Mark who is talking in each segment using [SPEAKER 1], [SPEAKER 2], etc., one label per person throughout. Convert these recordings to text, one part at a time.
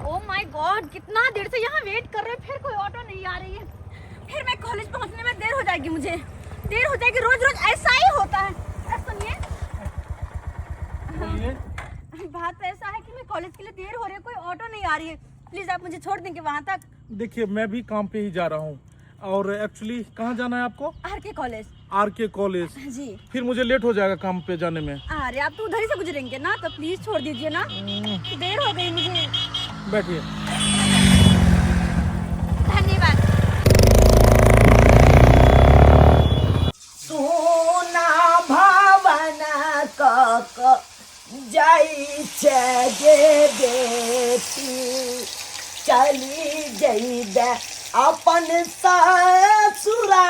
[SPEAKER 1] Oh my God, कितना देर से यहाँ वेट कर रहे हैं, फिर कोई ऑटो नहीं आ रही है। फिर मैं कॉलेज पहुँचने में देर हो जाएगी, मुझे देर हो जाएगी। रोज रोज ऐसा ही होता है। सुनिए, बात ऐसा है कि मैं कॉलेज के लिए देर हो रही है, कोई ऑटो नहीं आ रही है। प्लीज आप मुझे छोड़ देंगे वहाँ तक?
[SPEAKER 2] देखिए मैं भी काम पे ही जा रहा हूँ और एक्चुअली कहाँ जाना है आपको?
[SPEAKER 1] आर.के. कॉलेज।
[SPEAKER 2] आर.के. कॉलेज
[SPEAKER 1] जी।
[SPEAKER 2] फिर मुझे लेट हो जाएगा काम पे जाने में।
[SPEAKER 1] अरे आप तो उधर ही से गुजरेंगे ना, तो प्लीज छोड़ दीजिए ना, देर हो गई मुझे।
[SPEAKER 2] बैठिए।
[SPEAKER 1] धन्यवाद।
[SPEAKER 3] सोना भवन क जाई गे बेटी, चली जइबे अपन ससुरार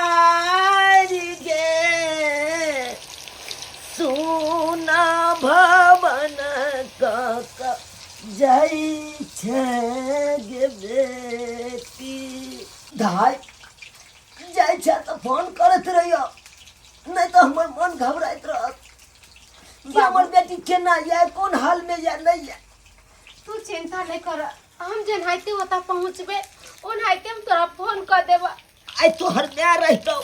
[SPEAKER 3] गे। सोना भवन क जाई गे बेटी। धाय जाय छ तो फोन करत रहियो, नहीं तो हमर मन घबराइत रहत कि हमर बेटी केना ये, कौन हाल में ये नहीं है।
[SPEAKER 4] तू चिंता नहीं कर, हम जन हाइते होता पहुँचबे, उन हाइते हम तोरा फोन कर देबा।
[SPEAKER 3] आई तो हर में रहतो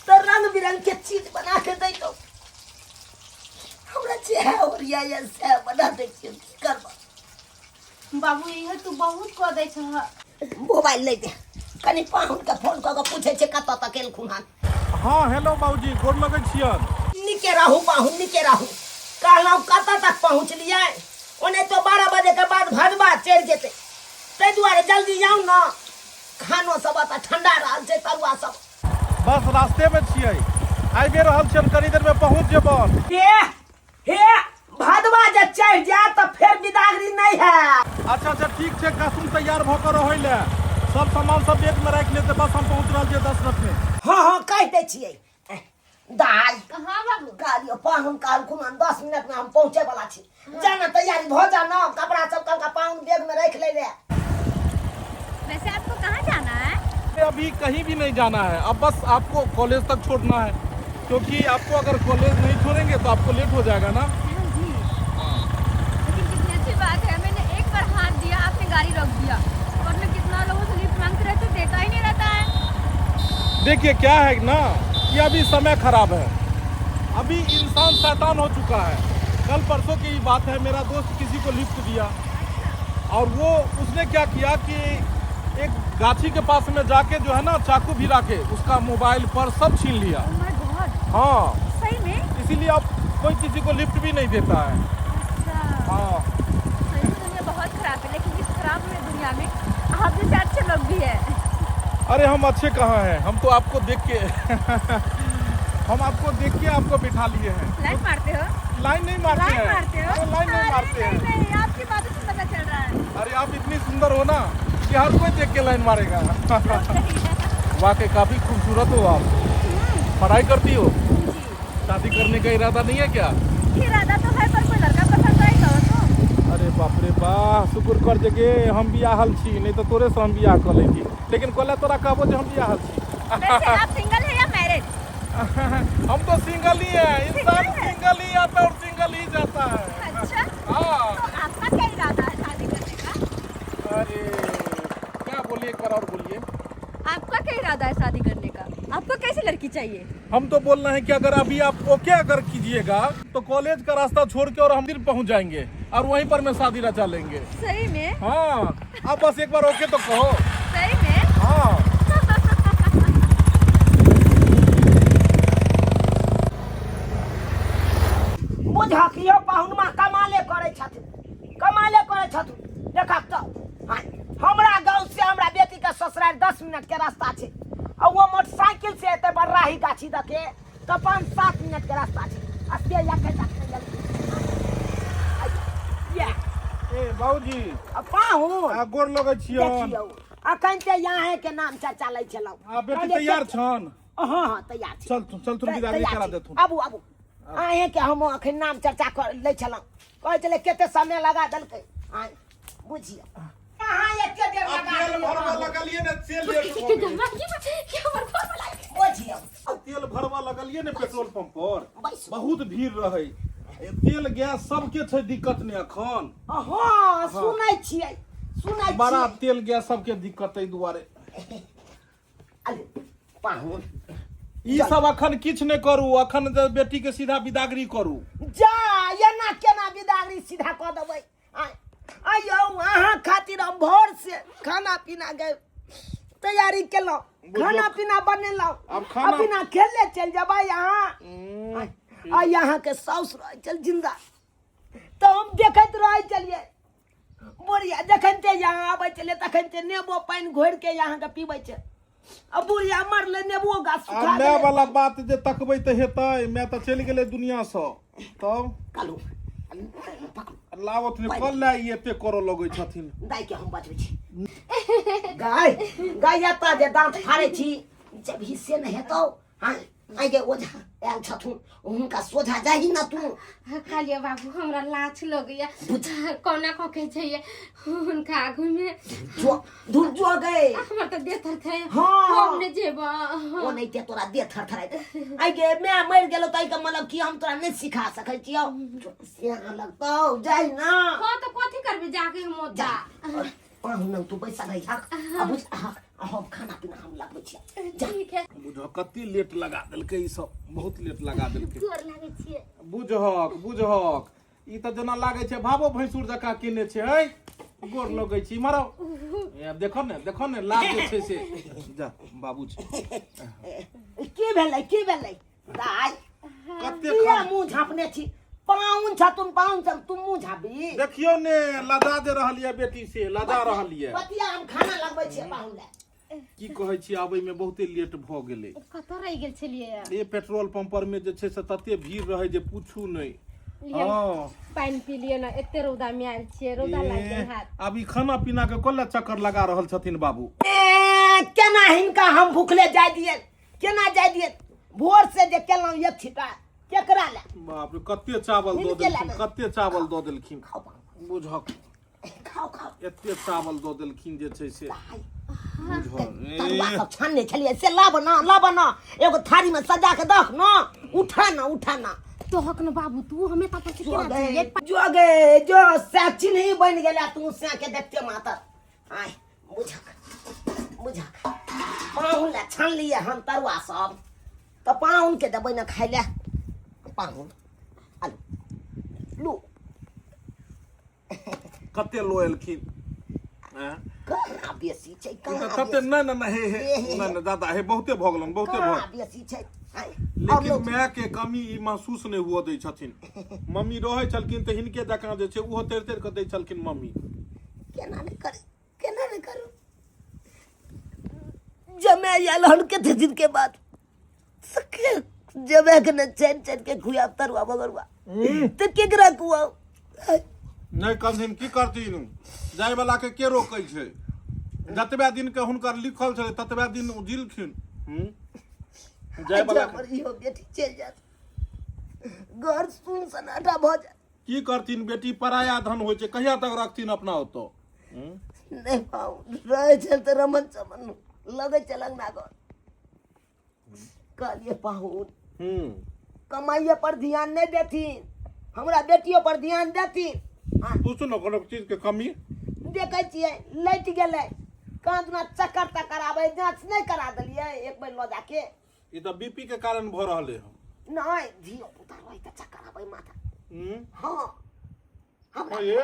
[SPEAKER 3] तो रंग बिरंग के चीज बना के देतो, हमरा चाहे और ये से बना दे के करबा।
[SPEAKER 4] बाबू ये तू बहुत कह दे छ।
[SPEAKER 3] मोबाइल ले दे, कनी पाहुन के फोन क के पूछे छे कत तक गेल खुहान।
[SPEAKER 2] हाँ हेलो बाबूजी, गोर लगै छियन।
[SPEAKER 3] निके रहू पाहुन, निके रहू। कहलौ कत तक पहुँचलिए? ओने तो 12 बजे के बाद भजबा चढ़ जेते, तै दुआरे जल्दी जाऊ ना। खानो सब त ठंडा रहल छै, तरुआ सब।
[SPEAKER 2] बस रास्ते में छियै, आइबे रहल छियन, कनी देर में पहुँच जेबन।
[SPEAKER 3] हे भदवा जे चढ़ जाए तो फिर बिदागरी नहीं है।
[SPEAKER 2] अच्छा अच्छा ठीक है, कसम तैयार भकर रहै ले, सब सामान सब बैग में रख लेते, बस हम पहुँच रहल छियै 10 मिनट में।
[SPEAKER 3] हाँ कह दे छियै। दाई
[SPEAKER 4] हाँ बाबू,
[SPEAKER 3] गालियो पाहुन काल खुमान 10 मिनट में हम पहुँचे वाला छी। जाना तैयारी हो जाना, कपड़ा सब का पाहुन बैग में रख ले।
[SPEAKER 1] वैसे आपको कहाँ जाना है?
[SPEAKER 2] अभी कहीं भी नहीं जाना है, अब बस आपको कॉलेज तक छोड़ना है, क्योंकि आपको अगर कॉलेज नहीं छोड़ेंगे तो आपको लेट हो जाएगा ना।
[SPEAKER 1] जी, लेकिन कितनी अच्छी बात है, मैंने एक बार हाथ दिया, आपने गाड़ी रोक दिया, वरना कितना लोगों से लिफ्ट मांगते रहते, देता ही नहीं रहता है।
[SPEAKER 2] देखिए क्या है ना कि अभी समय खराब है, अभी इंसान शैतान हो चुका है। कल परसों की बात है, मेरा दोस्त किसी को लिफ्ट दिया और वो उसने क्या किया कि एक गाछी के पास में जाके जो है ना चाकू भिरा के उसका मोबाइल पर सब छीन लिया।
[SPEAKER 1] Oh my God,
[SPEAKER 2] हाँ
[SPEAKER 1] सही में?
[SPEAKER 2] इसीलिए अब कोई किसी को लिफ्ट भी नहीं देता है।
[SPEAKER 1] अच्छा,
[SPEAKER 2] हाँ
[SPEAKER 1] सही में दुनिया बहुत खराब है, लेकिन इस खराब में दुनिया में आप जैसे अच्छे लोग भी हैं।
[SPEAKER 2] अरे हम अच्छे कहाँ हैं, हम तो आपको देख के हम आपको देख के आपको बिठा लिए हैं।
[SPEAKER 1] लाइन मारते हो?
[SPEAKER 2] लाइन नहीं मारते हैं।
[SPEAKER 1] लाइन मारते हो?
[SPEAKER 2] अरे लाइन नहीं मारते हैं।
[SPEAKER 1] नहीं, आपकी बातों से पता चल रहा है।
[SPEAKER 2] अरे आप इतनी सुंदर हो ना कि हर कोई देख के लाइन मारेगा। वाकई काफी खूबसूरत हो आप। पढ़ाई करती हो? शादी करने का इरादा नहीं है क्या?
[SPEAKER 1] इरादा तो है, पर कोई लड़का पसंद आएगा तो।
[SPEAKER 2] अरे बाप रे बाप, शुक्र कर जगे हम बियाहल छी, नहीं तो तोरे से हम बियाह कर लेती, लेकिन कहला तोरा कहबो जे हम बियाहल छी।
[SPEAKER 1] वैसे आप सिंगल है या मैरिड?
[SPEAKER 2] हम तो सिंगल ही है, इंसान सिंगल ही आता और सिंगल ही जाता है।
[SPEAKER 1] अच्छा,
[SPEAKER 2] हाँ।
[SPEAKER 1] तो आपका क्या इरादा है शादी करने का?
[SPEAKER 2] अरे क्या बोलिए, एक बार और बोलिए।
[SPEAKER 1] आपका क्या इरादा है शादी करने का? आपको कैसी लड़की चाहिए?
[SPEAKER 2] हम तो बोल रहे हैं कि अगर अभी आप ओके अगर कीजिएगा तो कॉलेज का रास्ता छोड़ के और हम दिल पहुंच जाएंगे और वहीं पर मैं शादी रचा लेंगे।
[SPEAKER 1] सही में?
[SPEAKER 2] हाँ आप बस एक बार ओके तो कहो।
[SPEAKER 1] सही में?
[SPEAKER 2] हाँ
[SPEAKER 3] बुझकियो पाहुन मा कमाले करे छथि, कमाले करे छथि। देखा तो हमरा गांव से हमरा बेटी का ससुराल 10 मिनट के रास्ता छे, और वो मोटरसाइकिल से एते बर्राही गाछी दके तो 5-7 मिनट के रास्ता छे। अस्ते या के जल्दी ये
[SPEAKER 2] ए बाबूजी
[SPEAKER 3] पाहुन
[SPEAKER 2] गोर लगै छियन।
[SPEAKER 3] देखियो अखन ते यहाँ के नाम चर्चा लै छलौ।
[SPEAKER 2] आ बेटी तैयार छन?
[SPEAKER 3] हाँ तैयार छी।
[SPEAKER 2] चल तुम विदाई करा देथुन।
[SPEAKER 3] आबू आए के हम अखन नाम चर्चा कर ले छलौ, कहै छले केते समय लगा देलकै। आय बुझियो कहाँ एते देर लगा
[SPEAKER 2] तेल भरवा लगलिए ने, तेल लेट हो गई।
[SPEAKER 3] बुझियो
[SPEAKER 2] तेल भरवा लगलिए ने पेट्रोल पंप पर, बहुत भीड़ रहे, तेल गैस सबके छै दिक्कत ने अखन।
[SPEAKER 3] हाँ सुनै छियै सुनै
[SPEAKER 2] बड़ा
[SPEAKER 3] छी
[SPEAKER 2] तेल गैस सबके दिक्कत है दुआरे।
[SPEAKER 3] अरे पाहुन
[SPEAKER 2] ई सब अखन किछ नहीं करू, अखन जे बेटी के सीधा विदागरी करू।
[SPEAKER 3] जा एना केना विदागरी सीधा कऽ देबै। आइयो अहाँ खातिर हम भोर से खाना पीना के तैयारी केलहुँ, खाना पीना बनेलहुँ,
[SPEAKER 2] अब खाना
[SPEAKER 3] पीना खेले चल जेबै यहाँ। आ यहाँ के साउस रह चल जिंदा तो हम देखैत रह चलिए बुढ़िया जखन ते यहाँ आबै चलिए तखन ते नेबो पानि घोरि के यहाँ के पीबै छै। अब बुढ़िया मरले नेबो गाछ सुखा
[SPEAKER 2] मैं
[SPEAKER 3] गेलै।
[SPEAKER 2] वाला बात जे तकबै त हेतै, मैं तो चलि गेलै दुनिया से। तब
[SPEAKER 3] कालू पकड़ू
[SPEAKER 2] लावत ने कल ला ई एते करऽ लगै छथिन।
[SPEAKER 3] दाइ के हम बतबै छी। गाय गाय एतऽ जे दाँत फाड़ै छी जब हिस्से नहि हेतौ। हाँ आइ गे ओझा आयल छथुन हुनका सोझा जाही ना तू।
[SPEAKER 4] कालिया बाबू हमरा लाज लगैया कोना कके छैये उनका आगू में
[SPEAKER 3] जो धुर जो गए
[SPEAKER 4] हमर त देह थर थे
[SPEAKER 3] हाँ।
[SPEAKER 4] हम ने जेबा
[SPEAKER 3] ओ नहीं ते तोरा देह थरथराइत। आइ गे मैं मर गेलो तई के मतलब कि हम तोरा नहीं सिखा सकै छियौ। सियाना लगतौ जाई ना।
[SPEAKER 4] हां त कथि करबे जाके हम ओता
[SPEAKER 3] पाहुन तू पैसा नहीं हक अब हम खाना पीना हम लगबै छी।
[SPEAKER 4] ठीक है
[SPEAKER 2] बुझ कते लेट लगा देलकै ई सब, बहुत लेट लगा देलकै।
[SPEAKER 4] गोर लागे छिए
[SPEAKER 2] बुझहक ई त जेना लागे छै भाबो भैंसुर जका केने छै। है गोर लगै छी मारो देखो ने लाग जे छै से जा बाबू छै।
[SPEAKER 3] की भेलै दाइ
[SPEAKER 2] कते
[SPEAKER 3] किया मुंह झाँपने छी। पाहुन छथुन पाहुन सब तुम मुंह झाँपी।
[SPEAKER 2] देखियो ने लजा दे रहलिए बेटी से, लजा रहलिए।
[SPEAKER 3] बतिया हम खाना लगबै छी पाहुन ले।
[SPEAKER 2] की कहै छी आबै में बहुते लेट भ गेलै।
[SPEAKER 4] कत रह गेल छलिए
[SPEAKER 2] ए पेट्रोल पंप पर में जे छै से तते भीड़ रहे जे पूछू नहीं। हां
[SPEAKER 4] पानी पी लिए ना एते रौदा में आयल छिए रौदा लाग गेल हाथ।
[SPEAKER 2] अभी खाना पीना के कोल्ला चक्कर लगा रहल छथिन बाबू।
[SPEAKER 3] केना हिनका हम भूखले जाय दिए केना जाय दिए भोर से जे केलहुँ एक छिटा केकरा ले।
[SPEAKER 2] बाप रे कते चावल दो देलखिन, कते चावल दो देलखिन। बुझक
[SPEAKER 3] खाओ
[SPEAKER 2] एते चावल दो देलखिन जे छै से
[SPEAKER 3] तरुआ सब छानने छलिए से लाब ना एगो थारी में सजा के दख ना उठा ना
[SPEAKER 4] तो हक न बाबू तू हमें पता से केना ये
[SPEAKER 3] जो गए जो सचिन ही बन गेला तू से के देखते माता। आय बुझक पाहुन ले छान लिए हम तरुआ सब तो पाहुन के देबै ना खाइ ले। पाहुन आलू लू
[SPEAKER 2] कते लोएलखिन।
[SPEAKER 3] कहाँ बेसी छै कहाँ
[SPEAKER 2] कते नहीं हे दादा हे बहुते भ गेलन बहुते भ।
[SPEAKER 3] बेसी छै।
[SPEAKER 2] लेकिन माय के कमी ई महसूस नहीं हुआ दै छथिन। मम्मी रहे छलखिन त हिनके जकां जे छै उहो तेर के दै छलखिन मम्मी।
[SPEAKER 3] केना नहीं करू जमे आयल हन के दिन के बाद सके जमे के न चैन के खुआ तरुआ बगरुआ त केकरा कुआ
[SPEAKER 2] नहीं कथिन की करथिन जाय वाला के रोकै छै। जतबे दिन के हुनकर लिखल छलै ततबे दिन जिलखिन। जाय वाला
[SPEAKER 3] इहो बेटी चल जात घर सुन सनाटा भ जात।
[SPEAKER 2] की करथिन बेटी पराया धन होइ छै कहिया तक रखथिन अपना ओतो।
[SPEAKER 3] नहीं पाऊ रहे छल त रमन चमन लगे चलंग ना घर कहलिए पाहुन कमाइए पर ध्यान नहीं देथिन हमरा बेटियों पर ध्यान देथिन।
[SPEAKER 2] पूछू न कोनो चीज के कमी
[SPEAKER 3] देखे छिए लैट गेलै कांदना चक्कर तक्कर आबै जांच नहीं करा देलिए एक बेर ल जाके।
[SPEAKER 2] ई त बीपी के कारण भ रहले ह।
[SPEAKER 3] नहीं धियो पुता रही त चक्कर आबै माथा। हां हमरा
[SPEAKER 2] ये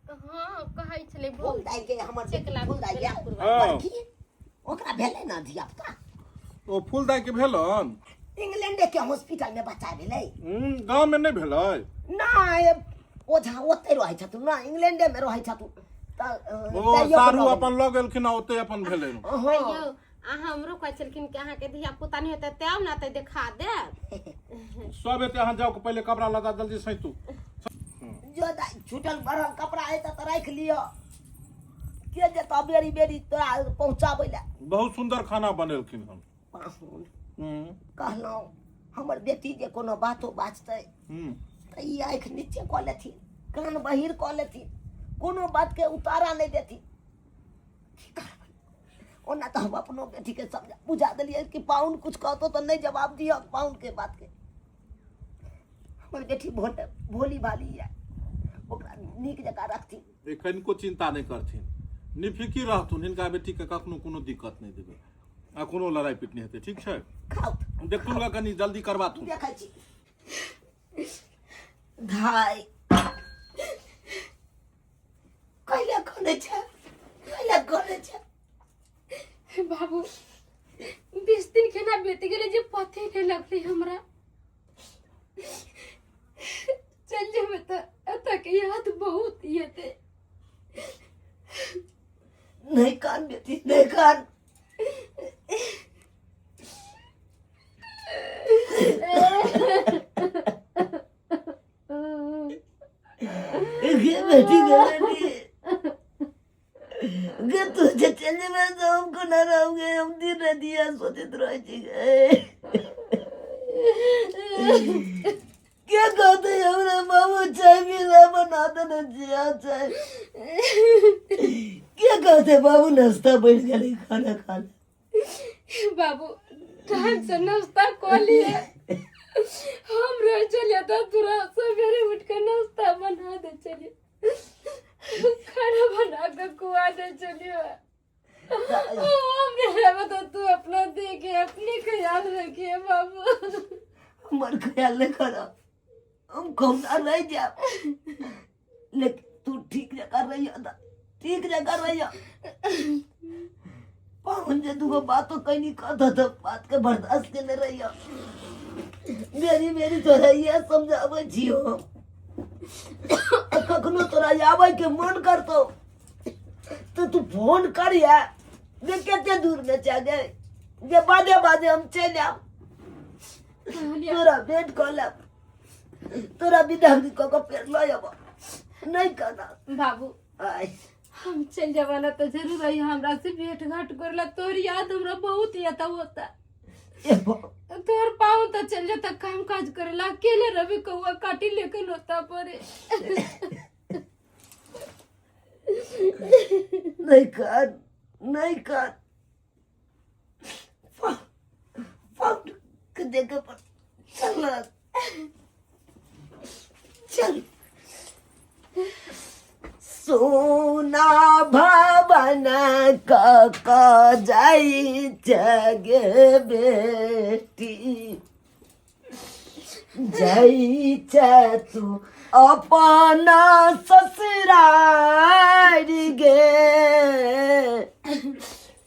[SPEAKER 4] हां कहै छले
[SPEAKER 3] फूल दाई के हमर फूल दाई के
[SPEAKER 2] हां
[SPEAKER 3] ओकरा भेलै ना धिया पुता
[SPEAKER 2] ओ फूल दाई के भेलन
[SPEAKER 3] इंग्लैंड के हॉस्पिटल में बच्चा भेलै।
[SPEAKER 2] गांव में नहीं भेलै
[SPEAKER 3] ना ओझा ओते रहै छथुन ना इंग्लैंडे में रहै छथुन त
[SPEAKER 2] ओ सारू अपन ल गेलखिन ओते अपन भेलै।
[SPEAKER 4] यौ हमरो कहै छलखिन कि अहाँ के धिया पुता नहीं होते तब ना त देखा दे
[SPEAKER 2] सब एते अहाँ जाओ पहले कपड़ा लगा जल्दी सैतू।
[SPEAKER 3] जो दाई छूटल भरल कपड़ा है त राख लियो के जेता बेरी तोरा पहुंचाबै ले।
[SPEAKER 2] बहुत सुंदर खाना बनेलखिन हम।
[SPEAKER 3] पाहुन कहलौं हमर बेटी जे कोनो बातो बाजतै त ई आँख नीचे क लेथिन कान बहिर क लेथिन कोनो बात के उतारा नहीं देथिन। की करबै ओना त हम अपनो बेटी के समझा बुझा देलिए कि पाहुन कुछ कहतो तो नहीं जवाब दियो पाहुन के बात के। हमर बेटी भोली भाली है ओकरा नीक जकाँ रखथिन।
[SPEAKER 2] कनिको चिंता नहीं करथिन, निफिकी रहथुन। हिनका बेटी के कखनो कोनो दिक्कत नहीं देबै आ कोनो लड़ाई पीट नहीं हेतै, ठीक छै?
[SPEAKER 3] खाउ
[SPEAKER 2] देखथुन गा कनी जल्दी करबाथुन।
[SPEAKER 3] देखै छी धाय कैला कोने छ
[SPEAKER 4] बाबू 20 दिन केना बीत गेले जे पते नहीं लगले हमरा। चल जेबै त एतऽ के याद बहुत येते।
[SPEAKER 3] नहीं कान बेटी नहीं कान। बेटी गे तुझे चलने में तो हमको न रहोगे, हम दिन दिया सोचते रह क्या कहते हमरा बाबू चाय मिला बना देना जिया चाय। क्या कहते बाबू नाश्ता बैठ गए खाना खाना।
[SPEAKER 4] बाबू टाइम से नाश्ता कर लिए हम रह चलिए तो तुरा सवेरे उठ कर नाश्ता बना दे चलिए, खाना बना कर खुआ दे चलिए। मेरा बता तू अपना देखे, अपनी ख्याल रखिए बाबू।
[SPEAKER 3] हमार ख्याल नहीं करो, हम कहना नहीं जा, लेकिन तू ठीक जगह रही हो, ठीक जगह रही हो। पावन जे दूगो बातों कहीं नहीं कहता तो बात के बर्दाश्त के नहीं रही हो। मेरी तोरा ये समझावे जियो, कखनो तोरा आवे के मन करतो तो तू फोन करिया। जे केते दूर में जा गए जे बाजे बाजे हम चल आब, तोरा भेंट कर लेब, तोरा विदाई क के फेर ल आब। नहीं कहना
[SPEAKER 4] बाबू
[SPEAKER 3] आय
[SPEAKER 4] हम चल जवाना तो जरूर आई, हमरा से भेंट घाट करला तोर याद हमरा बहुत आता होता। तोर पाऊ तो चल जाता काम काज करेला, अकेले रवि कौआ काटी लेके लोता परे।
[SPEAKER 3] नहीं कर फाउंड के देखे पर चल सोना भवन क जाई जगे बेटी, जाई तू अपना ससुराल गे।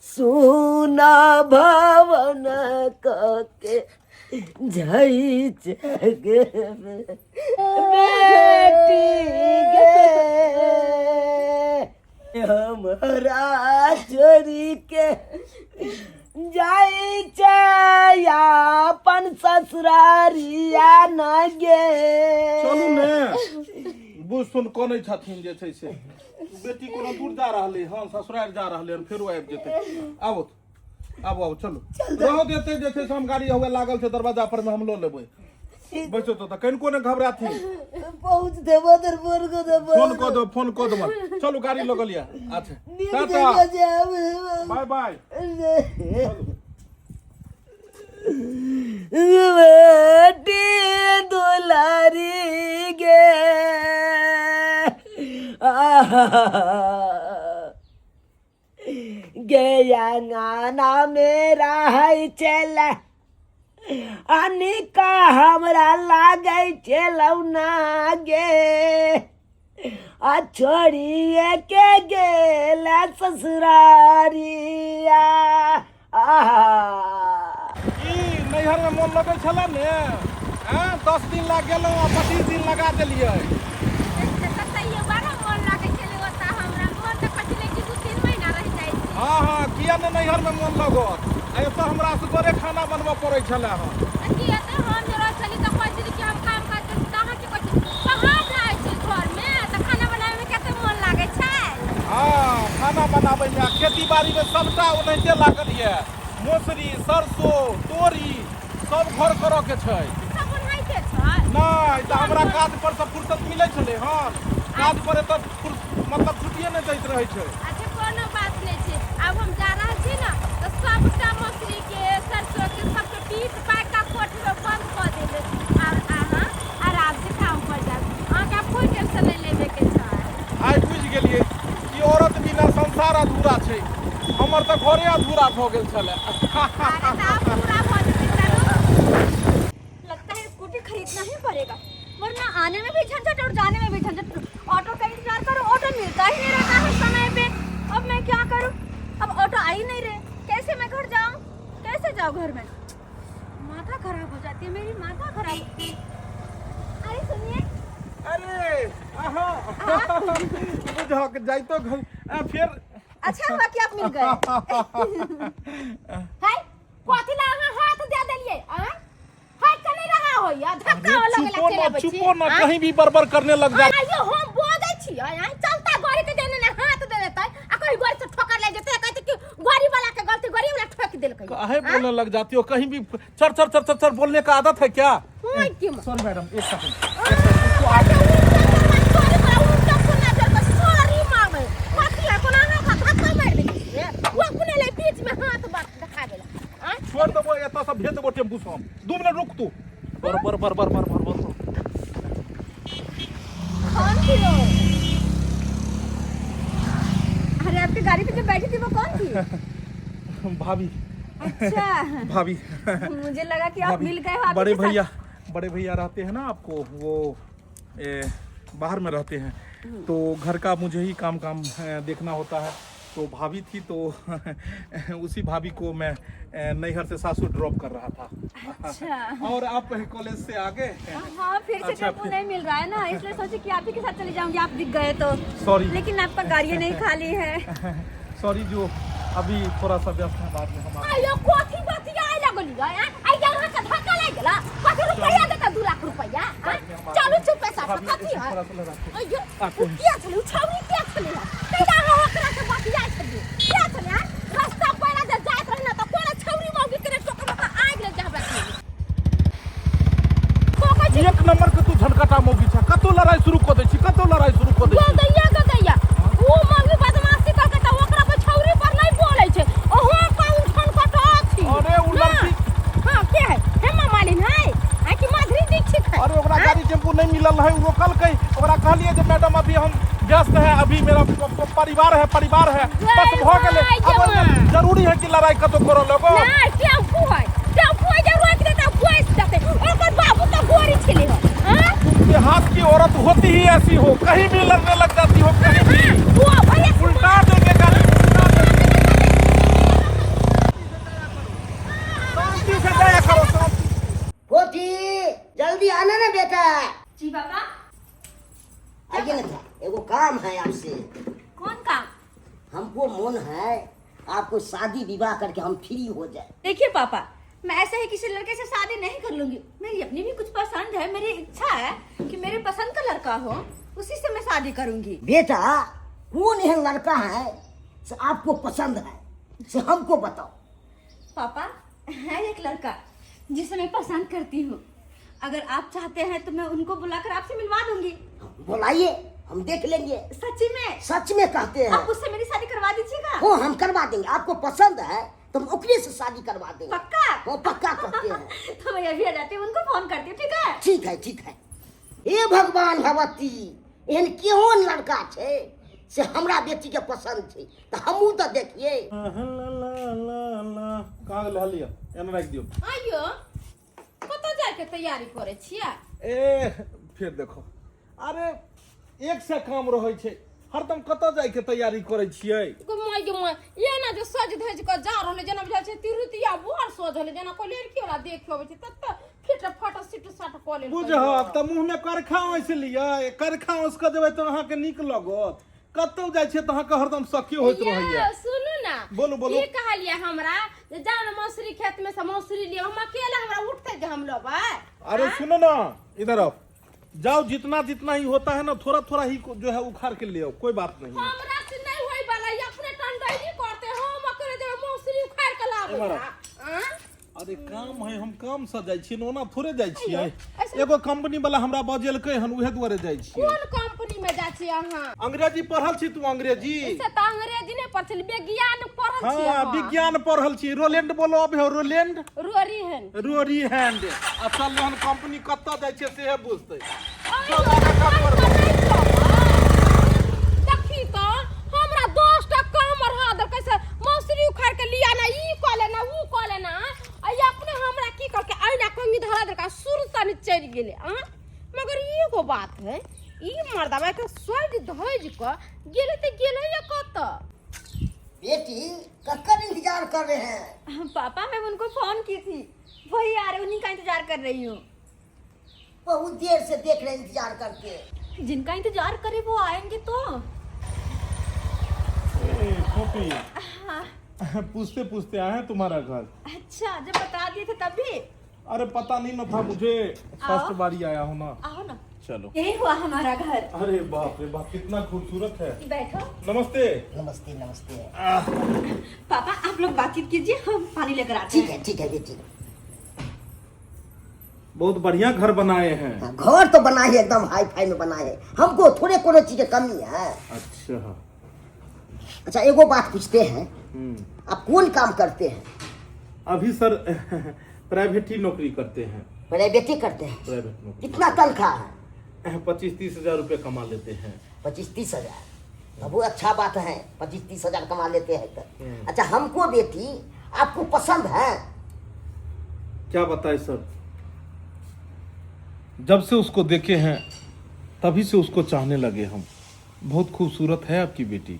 [SPEAKER 3] सोना भवन के जाई जगे बेटी गे, हमारा चोरी के जाई अपन ससुरारिया न गे।
[SPEAKER 2] चलू ने बुझ सुन कोने छथिन जे छै से बेटी कोनो दूर जा रहले हन, ससुराल जा रहले हन, फेरो आबि जेतै। आबो चलू रहो देते जे छै हम गाड़ी होवे लागल छै दरवाजा पर में, हम लो लेबै। बैठो तो कनिको ने घबराथी,
[SPEAKER 3] पहुंच दे बदर बोर को दे
[SPEAKER 2] फोन को दो चलू गाड़ी लगल या। अच्छा टाटा बाय बाय।
[SPEAKER 3] बेटी दुलारी गे गया गाना मेरा है चला अनिका हमरा लागे चलौना गे, आ छोड़िए के गेला ससुरारिया।
[SPEAKER 2] नैहर में मोन लगे छला ने, 10 दिन लग गेलौ, 25 दिन लगा देलियै। हाँ किया ने नैहर में मोन लगत, तो हमरा से बड़े खाना बनवा पड़े छले हन। हाँ खाना बनाबे में, खेती बाड़ी में सबटा ओनाहिते लागल ये, मौसरी सरसों तोरी सब घर करऽ के छै। नहीं तो हमरा काज पर से फुर्सत मिले छले हन, काज पर तो मतलब छुट्टिए नहीं दैत रहे छै।
[SPEAKER 1] अच्छा कोनो बात नहीं छै, अब हम जा रहल छी ना तो सबटा मौसरी के सरसों के सबके पीस पाक का कोठी में बंद कर देबे, और आराम से काम कर जाब। अहाँ का कोई टेंशन नहीं लेबे के
[SPEAKER 2] अधूरा छे हमर तो घरे अधूरा हो गेल छले।
[SPEAKER 1] अरे तो आप पूरा भर देते हो। लगता है स्कूटी खरीदना ही पड़ेगा, वरना आने में भी झंझट और जाने में भी झंझट। ऑटो का इंतजार करो, ऑटो मिलता ही नहीं रहता है समय पे। अब मैं क्या करूं? अब ऑटो आ ही नहीं रहे, कैसे मैं घर जाऊं? कैसे जाऊं घर में? माथा खराब हो जाती है मेरी, माथा खराब। अरे सुनिए,
[SPEAKER 2] अरे बुझा के जाई तो घर फिर
[SPEAKER 1] अच्छा हुआ कि आप मिल गए। हाय कथी ला अहाँ हाथ दे देलिए? हाय कने रहा हो या धक्का वाला के चले बच्ची।
[SPEAKER 2] चुपो ना, कहीं भी बरबर करने लग जा।
[SPEAKER 1] आइयो हम बोलै छी, चलता गाड़ी के देने ने हाथ दे देता आ कोई गाड़ी से ठोकर ले जेते, कहते कि गाड़ी वाला के गलती, गाड़ी वाला ठोक देलकै।
[SPEAKER 2] काहे बोलने लग जाती हो? कहीं भी चर चर चर चर चर बोलने का आदत है क्या?
[SPEAKER 1] होय क्यों?
[SPEAKER 2] सॉरी मैडम, एक सेकंड।
[SPEAKER 1] सॉरी मांगे कथी है? कोना हाथ धक्का मार देली वो अपने ले बीच में हाथ बात दिखा देला।
[SPEAKER 2] छोड़ दो वो, एता सब भेज दो टेम्पू से। हम 2 मिनट रुक तू। बर बर बर बर बर बर बर।
[SPEAKER 1] कौन थी वो? अरे आपकी गाड़ी पे जो बैठी थी वो कौन थी?
[SPEAKER 2] भाभी।
[SPEAKER 1] अच्छा
[SPEAKER 2] भाभी।
[SPEAKER 1] मुझे लगा कि आप
[SPEAKER 2] भाभी,
[SPEAKER 1] मिल गए हो।
[SPEAKER 2] बड़े भैया रहते हैं ना आपको, वो बाहर में रहते हैं, तो घर का मुझे ही काम देखना होता है। तो भाभी थी, तो उसी भाभी को मैं नैहर से सासू ड्रॉप कर रहा था।
[SPEAKER 1] अच्छा।
[SPEAKER 2] और आप कॉलेज से आ गए?
[SPEAKER 1] हाँ, फिर से
[SPEAKER 2] अच्छा,
[SPEAKER 1] टेम्पू नहीं मिल रहा है ना, इसलिए सोची कि आप ही के साथ चली जाऊंगी, आप दिख गए तो।
[SPEAKER 2] सॉरी।
[SPEAKER 1] लेकिन आपका गाड़ी नहीं खाली है।
[SPEAKER 2] सॉरी, जो अभी थोड़ा सा व्यस्त है, बाद में हम
[SPEAKER 1] आयो कोठी बतिया आइ लगली है। आई जगह का धक्का लग गेला। कथि रुपया देता 2 लाख रुपया? चलू चुप पैसा कथि है? आयो क्या चलू छौरी क्या चली है? तेरा ओकरा के बतिया छली क्या चली है? रास्ता पहला जे जात रहना त कोन छौरी मौगी करे टोकर में आग ले जाबे।
[SPEAKER 2] एक नंबर के तू झटकाटा मौगी छ। कतो लड़ाई शुरू कर दै छी, कतो लड़ाई शुरू कर दै छी।
[SPEAKER 1] गदैया वो मौगी बदमाशी करके त ओकरा पे छौरी पर नहीं बोलै छै। ओहो काउन ठन कटा छी।
[SPEAKER 2] अरे उ लड़की
[SPEAKER 1] हां के है? हेमा मालिन है आ कि माधुरी दीक्षित है?
[SPEAKER 2] अरे ओकरा गाड़ी टेम्पू नहीं मिलल है, रोकल कई। ओकरा कहलिए जे मैडम अभी हम व्यस्त है, अभी मेरा परिवार है बस भ गेले। अब जरूरी है कि लड़ाई कतो करो लोगो?
[SPEAKER 1] ना टेम्पू है जे रोक देता घुस देते। ओकर बाबू तो गोरी छले हो। हां
[SPEAKER 2] देहात की औरत होती ही ऐसी हो, कहीं भी लड़ने लग जाती हो, कहीं भी
[SPEAKER 1] वो भैया
[SPEAKER 2] उल्टा देंगे गाड़ी, उल्टा देंगे। शांति से जाया करो, शांति।
[SPEAKER 3] पोती जल्दी आना ना बेटा।
[SPEAKER 1] जी बाबा।
[SPEAKER 3] आइए ना, एगो काम है आपसे।
[SPEAKER 1] कौन काम?
[SPEAKER 3] हमको मन है आपको शादी विवाह करके हम फ्री हो जाए।
[SPEAKER 1] देखिए पापा, मैं ऐसे ही किसी लड़के से शादी नहीं कर लूंगी। मेरी अपनी भी कुछ पसंद है, मेरी इच्छा है कि मेरे पसंद का लड़का हो, उसी से मैं शादी करूंगी।
[SPEAKER 3] बेटा कौन यह लड़का है से आपको पसंद है, से हमको बताओ।
[SPEAKER 1] पापा है एक लड़का जिसे मैं पसंद करती हूँ। अगर आप चाहते हैं तो मैं उनको बुलाकर आपसे मिलवा दूंगी।
[SPEAKER 3] बुलाइए, हम देख लेंगे।
[SPEAKER 1] सच्ची में?
[SPEAKER 3] सच में कहते हैं।
[SPEAKER 1] आप उससे मेरी शादी करवा दीजिएगा।
[SPEAKER 3] हो हम करवा देंगे, आपको पसंद है तो हम ओकरे से शादी करवा देंगे।
[SPEAKER 1] पक्का?
[SPEAKER 3] वो पक्का कहते हैं।
[SPEAKER 1] तो मैं अभी आ जाती हूँ, उनको फोन करती हूँ। ठीक है?
[SPEAKER 3] ठीक है ठीक है। हे भगवान भगवती, एहन केहन लड़का छे से हमरा बेटी के पसंद छे, तो हमहू तो देखिए।
[SPEAKER 2] कहाँ लह लिया, एना रख दियो।
[SPEAKER 1] आइयो कतौ जाए के तैयारी करे छिया?
[SPEAKER 2] ए फिर देखो, अरे एक से काम रहे छे, हरदम कतौ जाए के तैयारी करे छियै?
[SPEAKER 4] ये ना जो सज धज के जा रहले जना बुझा छै तिरुतिया बोर सज रहले जना को लड़की वाला देख होवे छै तत फिट फट सिट सट को ले
[SPEAKER 2] बुझह त मुंह में करखा ऐसे लिया, करखा उसका देबै त अहाँ के नीक लगत। कतौ जाय छै त अहाँ के हरदम सखी होइत रहैया।
[SPEAKER 4] सुनू ना,
[SPEAKER 2] बोलो बोलो।
[SPEAKER 4] ये कहलिए हमरा जे जान मौसरी खेत में से मौसरी लियो, हम अकेला हमरा उठते जे हम लोग।
[SPEAKER 2] अरे सुनो ना, इधर आओ, जाओ, जितना जितना ही होता है ना थोड़ा थोड़ा ही जो है उखाड़ के ले आओ, कोई बात नहीं।
[SPEAKER 4] हमरा से नहीं होई वाला, ये अपने टंडई करते हम अकेले जे मौसरी उखाड़ के लाबे।
[SPEAKER 2] अरे काम है, हम काम से जाय छी, ओना थोड़े जाय छियै। एगो कंपनी वाला हमरा बजेलकै हन, उहे दुआरे जाय छी।
[SPEAKER 4] कौन कंपनी में जा छी अहाँ?
[SPEAKER 2] अंग्रेजी पढ़ल छी तू? अंग्रेजी
[SPEAKER 4] से त अंग्रेजी नहीं पढ़ल, विज्ञान पढ़ल छी।
[SPEAKER 2] हां विज्ञान पढ़ल छी। रोलैंड बोलो अब हो, रोलैंड
[SPEAKER 4] रोरी हैन,
[SPEAKER 2] रोरी हैंड। असल में कंपनी कत्ता जाय छै से बुझतै।
[SPEAKER 4] देखी तो हमरा 10 टा काम बढ़ा गेले मगर एगो बात है ई मर्दवा के स्वर्ग धोज क गेले त गेले या कत
[SPEAKER 3] बेटी कब इंतजार कर रहे हैं?
[SPEAKER 1] पापा मैं उनको फोन की थी, वही आ रहे, उन्हीं का इंतजार कर रही हूँ।
[SPEAKER 3] बहुत देर से देख रहे हैं इंतजार करके।
[SPEAKER 1] जिनका इंतजार करे वो आएंगे तो।
[SPEAKER 2] कॉपी
[SPEAKER 1] हाँ।
[SPEAKER 2] पूछते पूछते आए हैं तुम्हारा घर।
[SPEAKER 1] अच्छा, जब बता दिए थे तब भी।
[SPEAKER 2] अरे पता नहीं न था मुझे, फर्स्ट बारी आया हूँ ना।
[SPEAKER 1] आओ ना।
[SPEAKER 2] चलो।
[SPEAKER 1] यही हुआ हमारा घर।
[SPEAKER 2] अरे बाप रे बाप, कितना खूबसूरत है।
[SPEAKER 1] बैठो।
[SPEAKER 2] नमस्ते।
[SPEAKER 3] नमस्ते नमस्ते।
[SPEAKER 1] पापा आप लोग बातचीत कीजिए, हम पानी लेकर आते हैं।
[SPEAKER 3] ठीक है बेटी।
[SPEAKER 2] बहुत बढ़िया घर बनाए हैं।
[SPEAKER 3] घर तो बना है, एकदम हाई फाई में बना है। हमको थोड़े कोनो चीज की कमी है। अच्छा एगो बात पूछते हैं, आप कौन काम करते हैं?
[SPEAKER 2] अभी सर प्राइवेट ही नौकरी करते हैं।
[SPEAKER 3] प्राइवेट ही करते हैं?
[SPEAKER 2] प्राइवेट नौकरी।
[SPEAKER 3] कितना तनख्वाह है?
[SPEAKER 2] 25-30 हजार रुपये कमा लेते हैं।
[SPEAKER 3] 25-30 हजार, बहुत अच्छा बात है। 25-30 हजार कमा लेते हैं तो। अच्छा हमको बेटी आपको पसंद है?
[SPEAKER 2] क्या बताए सर, जब से उसको देखे हैं तभी से उसको चाहने लगे हम। बहुत खूबसूरत है आपकी बेटी।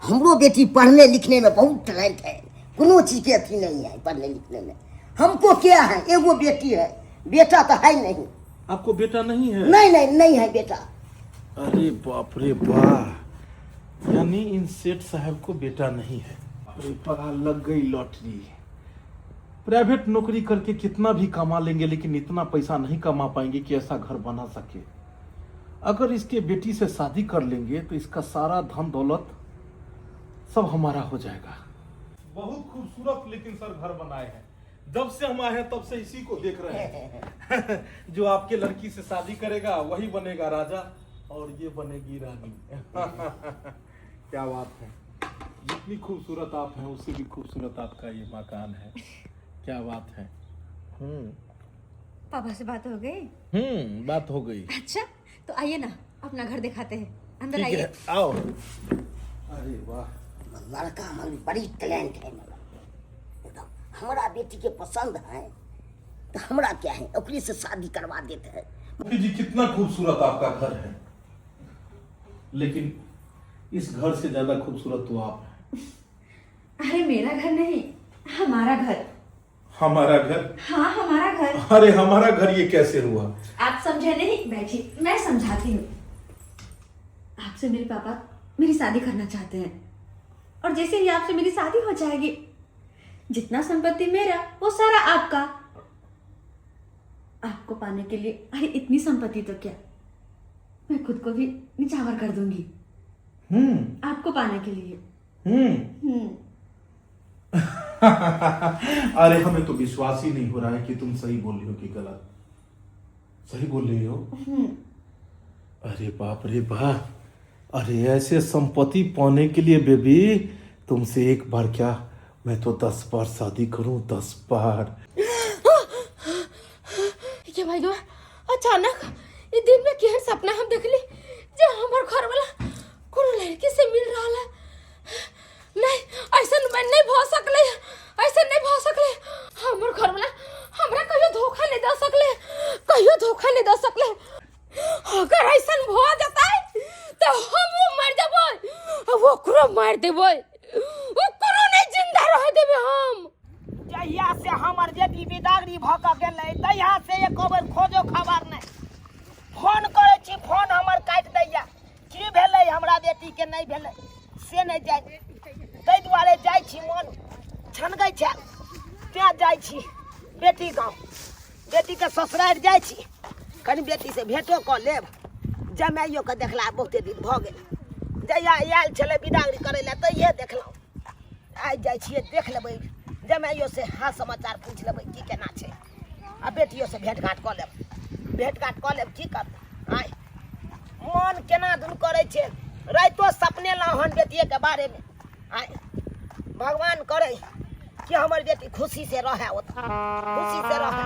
[SPEAKER 3] हमरो बेटी पढ़ने लिखने में बहुत टैलेंट है, कोनो चीज की अथी नहीं है पढ़ने लिखने में। हमको क्या है, एगो बेटी है, बेटा तो है नहीं।
[SPEAKER 2] आपको बेटा नहीं है?
[SPEAKER 3] नहीं है बेटा।
[SPEAKER 2] अरे बाप रे वाह, यानी इन सेठ साहब को बेटा नहीं है। अरे पता लग गई लॉटरी। प्राइवेट नौकरी करके कितना भी कमा लेंगे लेकिन इतना पैसा नहीं कमा पाएंगे कि ऐसा घर बना सके। अगर इसके बेटी से शादी कर लेंगे तो इसका सारा धन दौलत सब हमारा हो जाएगा। बहुत खूबसूरत लेकिन सर घर बनाए हैं। जब से हम आए हैं तब से इसी को देख रहे हैं। जो आपके लड़की से शादी करेगा वही बनेगा राजा और ये बनेगी रानी। क्या बात है, जितनी खूबसूरत आप हैं उससे भी खूबसूरत आपका ये मकान है। क्या बात है।
[SPEAKER 1] पापा से बात हो गई?
[SPEAKER 2] बात हो गई।
[SPEAKER 1] अच्छा तो आइए ना, अपना घर दिखाते हैं, अंदर
[SPEAKER 2] ठीक
[SPEAKER 1] आइए।
[SPEAKER 2] है, आओ। अरे वाह,
[SPEAKER 3] लड़का हमारी बड़ी टैलेंट है। हमारा बेटी के पसंद है तो हमरा क्या है, ओकरी से शादी करवा देते हैं।
[SPEAKER 2] जी कितना खूबसूरत आपका घर है, लेकिन इस घर से ज्यादा खूबसूरत तो आप हैं।
[SPEAKER 1] अरे मेरा घर नहीं, हमारा घर।
[SPEAKER 2] हमारा घर?
[SPEAKER 1] हाँ हमारा घर।
[SPEAKER 2] अरे हमारा घर ये कैसे हुआ?
[SPEAKER 1] आप समझे नहीं, बैठिए मैं समझाती हूँ। आपसे मेरे पापा मेरी शादी करना चाहते हैं, और जैसे ही आपसे मेरी शादी हो जाएगी, जितना संपत्ति मेरा वो सारा आपका। आपको पाने के लिए, अरे इतनी संपत्ति तो क्या, मैं खुद को भी निछावर कर दूंगी आपको पाने के लिए।
[SPEAKER 2] अरे हमें तो विश्वास ही नहीं हो रहा है कि तुम सही बोल रही हो कि गलत। सही बोल रही हो? अरे बाप रे बाप, अरे ऐसे संपत्ति पाने के लिए बेबी तुमसे एक बार क्या, मैं तो 10 बार शादी करूं, 10 बार।
[SPEAKER 4] ये भाई दो अचानक ये दिन में केहन सपना हम देखली जे हमर घर वाला कोनो लड़की से मिल रहा है। नहीं ऐसा नहीं भ सकले, ऐसा नहीं भ सकले। हमर घर वाला हमरा कहियो धोखा नहीं दे सकले, कहियो धोखा नहीं दे सकले। अगर ऐसा भ जाता तो हम मर जबै, वो करो मार देबै, वो करो नहीं जिंदा रह देबै हम।
[SPEAKER 3] जहिया से हमर बेटी बिदागरी भ क गेलै तहिया से एको बेर खोजो खबर नहीं। फोन करे छी, फोन हमर काट दैया। की भेलै हमरा बेटी के नहीं भेलै से नहीं जाय, ताहि दुआरे जाइ छी, मन छनगै छै तें जाइ छी बेटी गाँव। बेटी के ससुरारि जाइ छी, कनि बेटी से भेंटो कऽ लेब। जमाइयो के देखला बहुते दिन भऽ गेल, जहिया आयल छलै बिदागरी करै लए तहिये देखलहुँ। आइ जाइ छियै, देख लेबै जमाइयो से हाल समाचार पूछ लेबै की केना छै, आ बेटियो से भेंट घाट कऽ लेब। भेंट घाट कऽ लेब, की करतै। आइ मन केना दुन करै छै, राइतो सपने हन बेटिए के बारे में। आइ भगवान करे कि हमर बेटी खुशी से रहे, खुशी से रहे।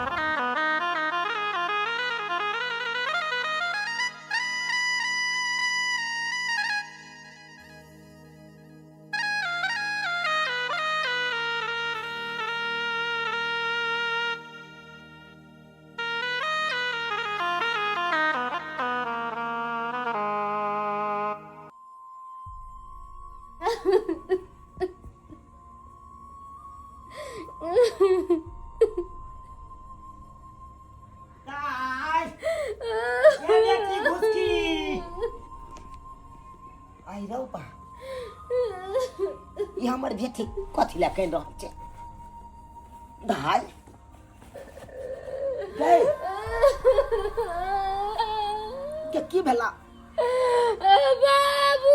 [SPEAKER 3] दाई ये बेटी घुसकी आई रौ बा ये हमर बेटी कथि ला कहि रहल छै दाई गए के की भेला
[SPEAKER 4] बाबू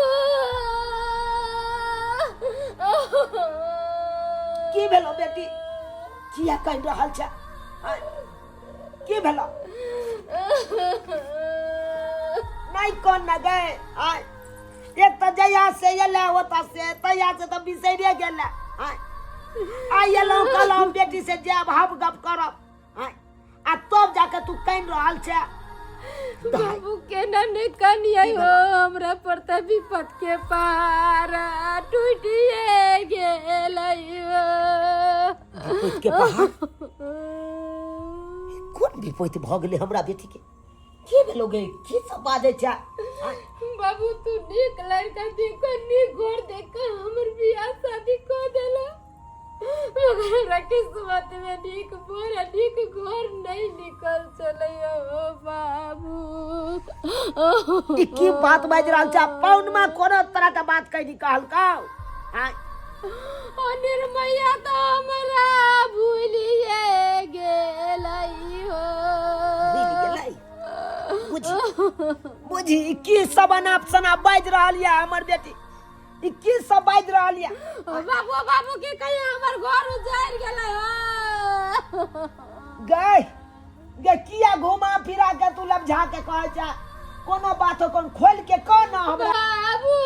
[SPEAKER 3] की भेलो बेटी किया कहि रहल छै की भेलो नहीं कौन न गए आय एक तो जया से एला होता से तया से तो बिसरे गेला आय आय एलो कलम बेटी से जे भाव गप करब आय आ तब जाके तू कहि रहल छै
[SPEAKER 4] बाबू केना ने कनिया हो हमरा पर त विपत के पार टूटिए गेलैयो
[SPEAKER 3] विपत के पहाड़ कोन विपत भ गेलै हमरा बेटी के की भेलो गे की सब बाजे छै
[SPEAKER 4] बाबू तू नीक लड़का देखो नीक घर देखो हमर बियाह शादी कर देला मगर हमरा किस्मत में नीक बोरा नीक घर नहीं निकल चलैयो बाबू
[SPEAKER 3] ई की बात बाज रहल छै पौन में कोनो तरह के बात कहि निकाल का
[SPEAKER 4] निर्मया तो हमरा भूलिए गेलैयो
[SPEAKER 3] बुझी की सब अनाप शनाप बाज रहल या हमर बेटी ई की सब बाज रहल या
[SPEAKER 4] बाबू बाबू के कहियो हमर घर उजाड़ गेलै हो
[SPEAKER 3] गए गे किया घुमा फिरा के तू लबझा के कहै छै कोनो बात कोन खोल के कह ना हमरा
[SPEAKER 4] बाबू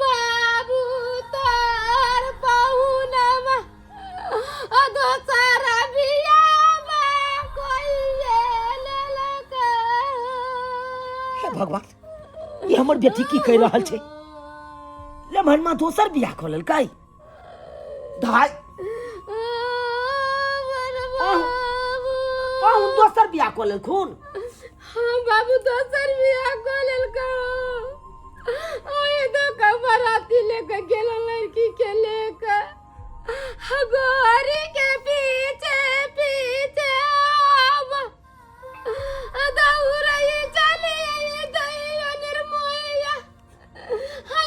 [SPEAKER 4] बाबू तार पहुनमा दोसरा बियाह कोई लेलका
[SPEAKER 3] हे भगवान ये हमर बेटी की कह रहल छै ले मनमा दोसर बियाह क लेलकै धाय पाहुन दोसर बियाह क लेलखुन
[SPEAKER 4] हाँ बाबू दोसर बियाह क लेलका ओए दो कबराती लेके गेल लड़की के लेके गोरी के पीछे पीछे दौड़ाई चली दैयो निर्मोया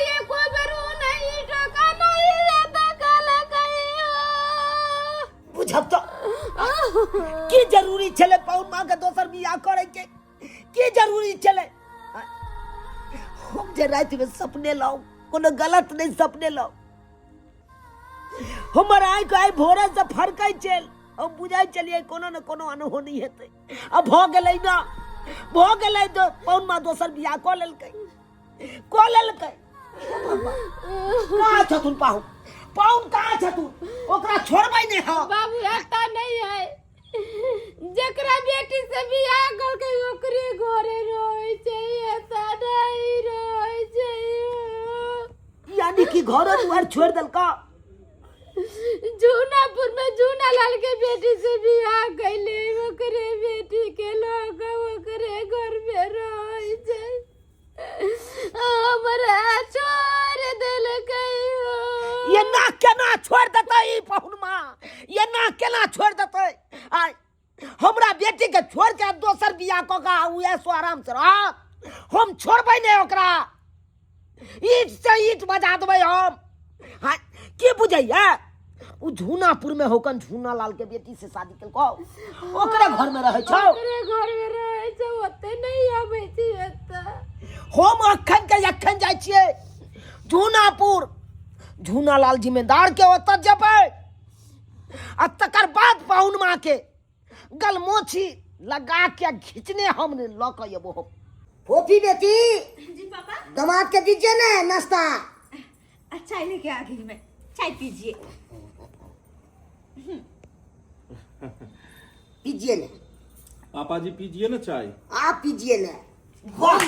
[SPEAKER 4] ये कोई बरू नहीं टका नहीं लेता काला कहियो
[SPEAKER 3] बुझब तो की जरूरी छले पाहुन मां के दोसर बियाह करे के की जरूरी छले हम जे रात में सपने लाओ कोनो गलत नहीं सपने लाओ हमर आइ भोरे से फरकै चल हम बुझाई चलिए कोनो न कोनो अनहोनी हेतै अब भ गेलै तो पाहुन मां दोसर बियाह क लेलकै कहाँ छथुन पाहुन कहाँ छथुन ओकरा छोड़बै नहीं हो
[SPEAKER 4] बाबू एता नहीं है जकरा बेटी से बियाह करके ओकरे घरे रहै छै एता नहीं रहै छै
[SPEAKER 3] यानी कि घर दुआर छोड़ देलका
[SPEAKER 4] जूनापुर में जूना लाल के बेटी से बियाह कैले ओकरे बेटी के लोग ओकरे घर में रहै छै हमरा छोड़ देलकै
[SPEAKER 3] ये ना केना छोड़ देतै ई पाहुन मां ये ना केना छोड़ देतै आय हमरा बेटी के छोड़ के दोसर बियाह क के उहे सो आराम से रह हम छोड़बै नहीं ओकरा ईट से ईट बजा देबै हम हां की बुझैया उ झूनापुर में होकन झूना लाल के बेटी से शादी केलको ओकरे घर में रहै छौ
[SPEAKER 4] ओकरे घर में रहै छै ओते नहीं आबै छै एता
[SPEAKER 3] हम अखन जाय छियै झूनापुर झूना लाल जिम्मेदार के ओतऽ जेबै आ तकर बाद पाहुन मां के गलमोछी लगा के खींचने हम ल के एबो हम फोफी बेटी
[SPEAKER 1] जी पापा
[SPEAKER 3] दामाद के दीजिए ना नाश्ता
[SPEAKER 1] चाय लेके आ गई मैं चाय पीजिए
[SPEAKER 3] पीजिए ना
[SPEAKER 2] पापा जी पीजिए ना चाय
[SPEAKER 3] आप पीजिए ना वाह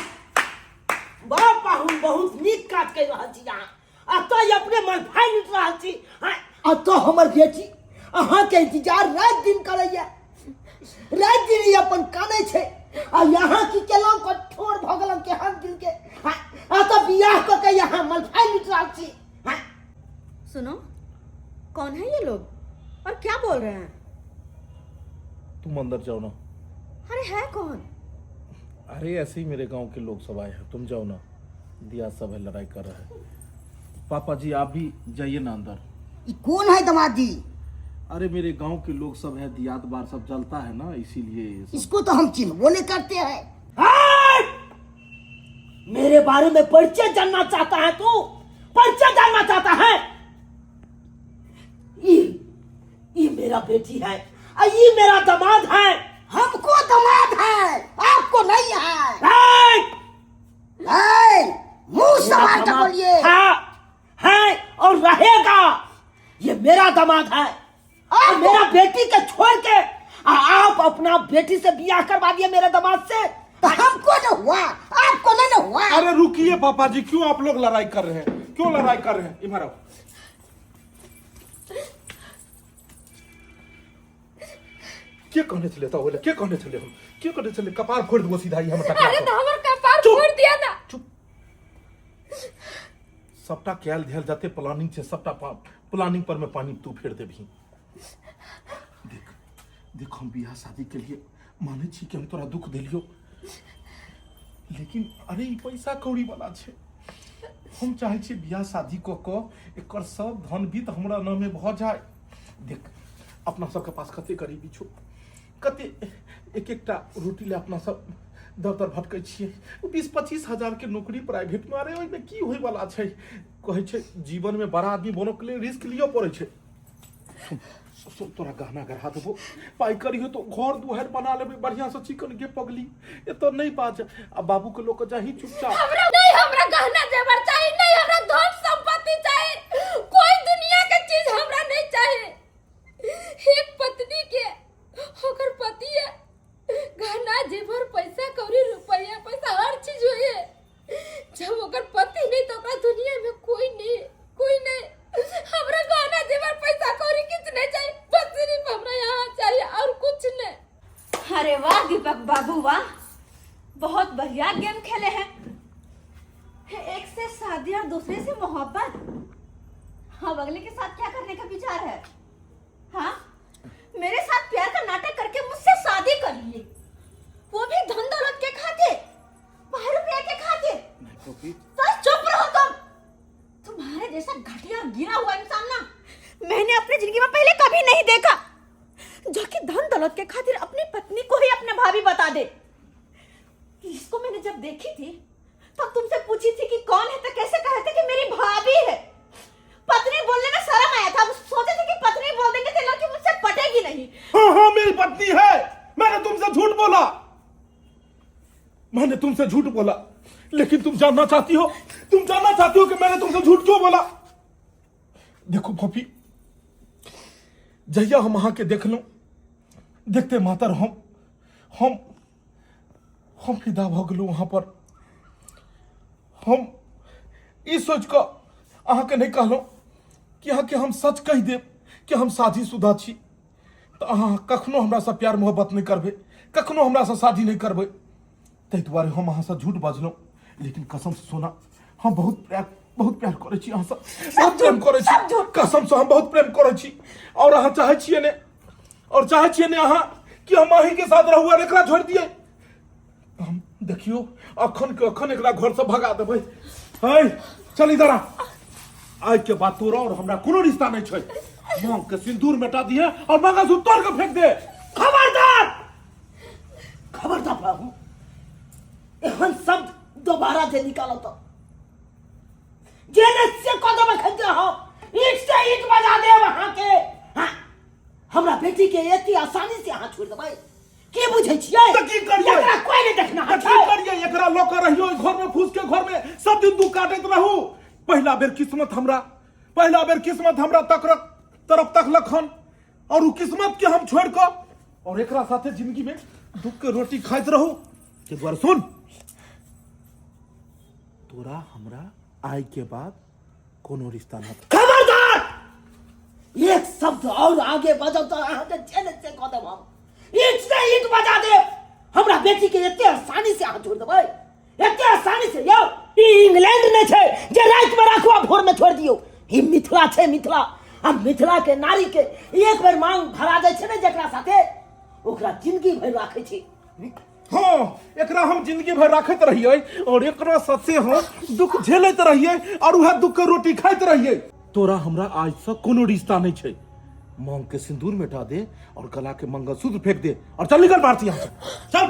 [SPEAKER 3] वाह पाहुन बहुत नीक काज कर रहल छी अहाँ तो अपने मन फाइन उठ रहल छी आ तो हमर बेटी अहाँ के इंतजार रात दिन करैया रात दिन ई अपन कानै छै आ यहाँ की केलौ कठोर भगलम के हम दिल के आ तो बियाह क के यहाँ मन फाइन उठ रहल छी
[SPEAKER 1] सुनो, कौन है ये लोग और क्या बोल रहे हैं?
[SPEAKER 2] तुम अंदर जाओ ना।
[SPEAKER 1] अरे है कौन?
[SPEAKER 2] अरे ऐसे ही मेरे गांव के लोग सब आए हैं, तुम जाओ ना। दिया सब है, लड़ाई कर रहा है। पापा जी आप भी जाइए ना अंदर।
[SPEAKER 3] ये कौन है दामाद जी?
[SPEAKER 2] अरे मेरे गांव के लोग सब है, दियात बार सब जलता है ना, इसीलिए सब।
[SPEAKER 3] इसको तो हम चिन्हबो नहीं करते हैं। मेरे बारे में परिचय जानना चाहता है तू? परिचय जानना चाहता है? ये मेरा बेटी है, ये मेरा दामाद है। हमको दामाद है, आपको नहीं है। मुंह संभाल कर बोलिए। है और रहेगा। ये मेरा दामाद है और मेरा बेटी के छोड़ के आप अपना बेटी से ब्याह करवा दिए मेरे दामाद से। तो हमको न हुआ, आपको नहीं हुआ।
[SPEAKER 2] अरे रुकिए पापा जी, क्यों आप लोग लड़ाई कर रहे हैं? क्यों लड़ाई कर रहे हैं? इधर आओ। क्या कहने चले था बोले? क्या कहने चले हम? क्या कहने चले? कपार फोड़ दो सीधा ही हम।
[SPEAKER 4] अरे तो हमर कपार फोड़ दिया था।
[SPEAKER 2] चुप। सबटा कैल ध्याल जाते प्लानिंग से, सबटा प्लानिंग पर मैं पानी तू फेर दे भी। देख देख, हम बियाह शादी के लिए माने छी कि हम तोरा दुख दिलियो, लेकिन अरे ई पैसा कौड़ी वाला छे। हम चाहे छी बियाह शादी को एकर सब धन बीत हमरा नामे भ जाए। देख अपना सबके पास कते गरीबी छो, कते एक एकटा रोटी ले अपना सब दर दर भटकै छियै। 20-25 हजार के नौकरी प्राइवेट में, अरे ओइमे की होय वाला छै? कहै छै जीवन में बड़ा आदमी बनो के लिए रिस्क लियो पड़ै छै। सुन तोरा गहना गढ़ा देबो, पाई करियो तो घर दुआर बना लेबे बढ़िया से, चिकन के पगली। ए तो नहीं बात। अब बाबू के लोग जाही चुपचाप।
[SPEAKER 4] हमरा गहना जेवर चाहिए नहीं, हमरा धन संपत्ति चाहिए। कोई दुनिया के चीज हमरा नहीं चाहिए। एक पत्नी के होकर पति है, गहना जेवर पैसा कौड़ी रुपया पैसा हर चीज होए। जब ओकर पति नहीं तो ओकरा दुनिया में कोई नहीं। हमरा गहना जेवर पैसा कौड़ी कुछ नहीं चाहिए, बस सिर्फ हमरा यहाँ चाहिए और कुछ नहीं।
[SPEAKER 1] अरे वाह दीपक बाबू वाह, बहुत बढ़िया गेम खेले हैं। एक से शादी और दूसरे से मोहब्बत। अब अगले के साथ क्या करने का विचार है? हाँ, मेरे साथ प्यार का नाटक करके मुझसे शादी कर लिए, वो भी धन दौलत के खातिर, 5 रुपया के खातिर। तो चुप रहो तुम। तुम्हारे जैसा घटिया गिरा हुआ इंसान ना मैंने अपनी जिंदगी में पहले कभी नहीं देखा, जो कि धन दौलत के खातिर अपनी पत्नी को ही अपने भाभी बता दे। इसको मैंने जब देखी थी तो तुमसे पूछी थी कि कौन है, तो कैसे कहे थे कि मेरी भाभी है। पत्नी बोलने में शर्म आया था, सोचे थे कि पत्नी बोल देंगे तो लड़की मुझसे पटेगी नहीं।
[SPEAKER 2] हाँ मेरी पत्नी है। मैंने तुमसे झूठ बोला, मैंने तुमसे झूठ बोला, लेकिन तुम जानना चाहती हो कि मैंने तुमसे झूठ क्यों बोला? देखो भाभी, जहिया हम वहां के देख लो, देखते मातर हम फिदा भ गेलू वहां पर। हम ई सोच कर अहाँ के नहीं कहलो कि अहाँ के हम सच कह देब कि हम शादीशुदा छी, तो अहाँ कखनो हमरा से प्यार मोहब्बत नहीं करबे, कखनो हमरा से शादी नहीं करबे। ताहि दुआरे हम अहाँ से झूठ बजलहुँ, लेकिन कसम से सोना हम बहुत प्यार करै छी, अहाँ से बहुत प्रेम करै छी। कसम से हम बहुत प्रेम करै छी, और अहाँ चाहै छियै ने अहाँ कि हम अहीं के साथ रहू और एकरा छोड़ दिए। हम देखियो अखन के अखन एकरा घर से भगा देबै। है चल इधर आ। आज के बाद तोरा और हमरा कोनो रिश्ता नहीं छै। मांग के सिंदूर मिटा दिए और मंगलसूत्र तोड़ के फेंक दे।
[SPEAKER 3] खबरदार बाबू, एहन शब्द दोबारा से निकालो तो जेने से कदम खंजर हो, ईट से ईट बजा दे वहां के। हाँ, हमरा बेटी के एती आसानी से हाथ छोड़ देबै के बुझै छियै?
[SPEAKER 2] त की करियै?
[SPEAKER 3] एकरा कोई नहीं देखना है।
[SPEAKER 2] की करियै? एकरा लोक रहियो घर में, फूस के घर में सब दिन दुख काटैत रहू। पहला बेर किस्मत हमरा तरफ तक लखन, और उ किस्मत के हम छोड़ के और एकरा साथे जिंदगी में दुख के रोटी खाइत रहू। के द्वारा सुन, तोरा हमरा आय के बाद कोनो रिश्ता न।
[SPEAKER 3] खबरदार, एक शब्द और आगे बढ़ो तो अहाँ के जेने से कदम हम ईट से ईट बजा दे। हमरा बेटी के एते आसानी से हाथ छोड़ देबै, एते आसानी से? यो इंग्लैंड ने छै जे रात में राखवा भोर में छोड़ दियो। ई मिथिला छे मिथिला। आ मिथिला के नारी के एक बेर मांग भरा दे छे ने जेकरा साथे ओकरा जिंदगी भर राखे छी।
[SPEAKER 2] हाँ, एकरा हम जिंदगी भर रखत रहिए और एकरा साथे हम दुख झेलत रहिए और वह दुख के रोटी खाइत रहिए। तोरा हमरा आज से कोनो रिश्ता नहीं छे। मांग के सिंदूर मिटा दे और गला के मंगलसूत्र फेंक दे और चल निकल बाहर से यहाँ से। चल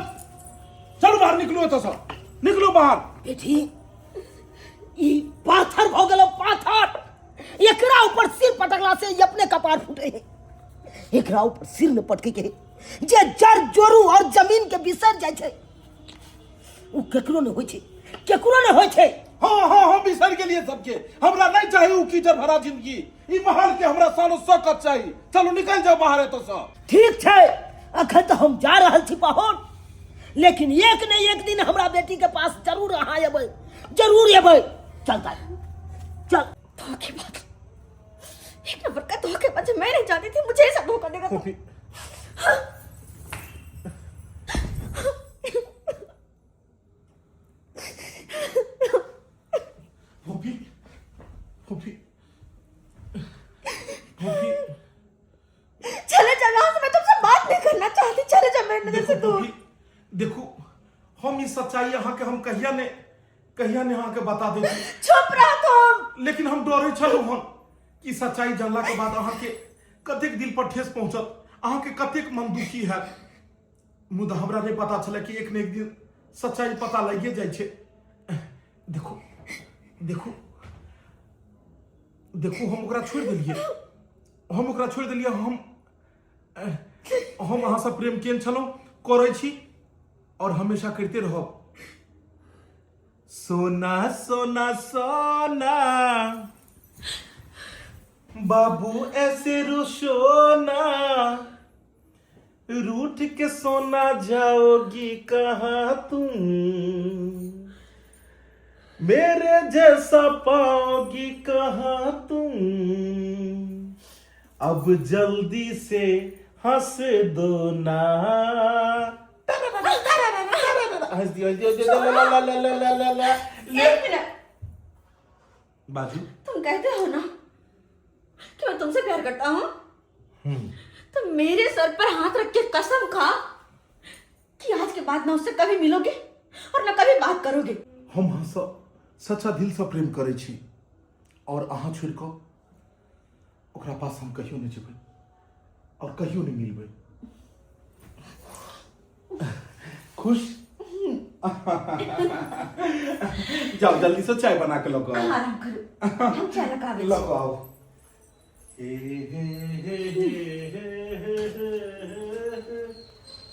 [SPEAKER 2] चल बाहर निकलो तो सब निकलो बाहर।
[SPEAKER 3] बेटी ई पाथर भ गेलो पाथर। एकरा ऊपर सिर पटकला से ई अपने कपार फूटे है। एकरा ऊपर सिर में पटके के जे जड़ जोरू और जमीन के बिसर जाय छे उ केकरो ने होय छे, केकरो ने होय छे।
[SPEAKER 2] हाँ हाँ हम बिसर के लिए सबके। हमरा नहीं चाहिए उ कीचड़ भरा जिंदगी। ई महल के हमरा सानो सकत चाहिए। चलो निकल जाओ बाहर है तो सब।
[SPEAKER 3] ठीक छे, अखन तो हम जा रहल छी पहुन, लेकिन एक न एक दिन हमरा बेटी के पास जरूर अहाँ एबै, जरूर एबै। चलता चल।
[SPEAKER 1] धोखेबाज, एक नंबर का धोखेबाज। मैं नहीं चाहती थी मुझे ऐसा धोखा देगा।
[SPEAKER 2] फूफी फूफी फूफी फूफी
[SPEAKER 1] चले जाओ यहाँ से। मैं तुमसे बात नहीं करना चाहती। चले जाओ मेरे नजर से दूर।
[SPEAKER 2] देखो हम इस सच्चाई यहाँ के हम कहिया ने यहाँ के बता दे।
[SPEAKER 1] चुप रहो तुम।
[SPEAKER 2] लेकिन हम डरे छलू हम कि सच्चाई जानला के बाद अहाँ के कतेक दिल पर ठेस पहुंचत, अहाँ के कतेक मन दुखी है। मुदा हमरा नहीं पता चला कि एक न एक दिन सच्चाई पता लगे जाय छे। देखो देखो देखो हम ओकरा छोड़ दिलिए। हम अहाँ से प्रेम केन छलौ, करै छी और हमेशा करते रहब। सोना सोना सोना बाबू ऐसे रुशोना, रूठ के सोना जाओगी कहाँ तुम, मेरे जैसा पाओगी कहाँ तुम, अब जल्दी से हंस दो ना। हंस दियो
[SPEAKER 1] एक मिनट।
[SPEAKER 2] बाजू।
[SPEAKER 1] तुम कहते हो ना कि मैं तुमसे प्यार करता हूँ, तो मेरे सर पर हाथ रख के कसम खा कि आज के बाद ना उससे कभी मिलोगे और ना कभी बात करोगे।
[SPEAKER 2] हम हाँ सच्चा दिल से प्रेम करे छी और अहाँ छोड़ के ओकरा पास हम कहियो नहीं जेबै और कहियो नहीं मिलबै। खुश? जाओ जल्दी से चाय बना के लो।
[SPEAKER 1] आराम करो, हम चाय लगावे छी।
[SPEAKER 2] लगाओ।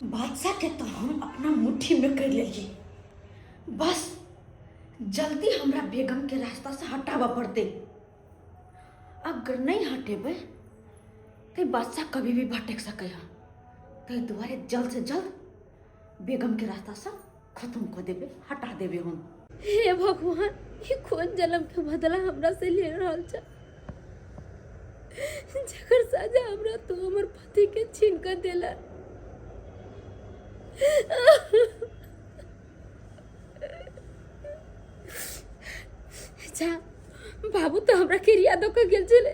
[SPEAKER 1] बादशाह के तो हम अपना मुट्ठी में कर लेलिए। बस जल्दी हमरा बेगम के रास्ता से हटावा पड़ते। अगर नहीं हटेबे तो बादशाह कभी भी भटक सके। तो दुआरे जल्द से जल्द बेगम के रास्ता से खत्म कर देबे, हटा देबे हम।
[SPEAKER 4] हे भगवान, ये कौन जन्म के बदला हमरा से ले रहल छ, जकर सजा हमरा तो हमर पति के छीन कर देला। अच्छा बाबू तो हमरा के यादों का गेल चले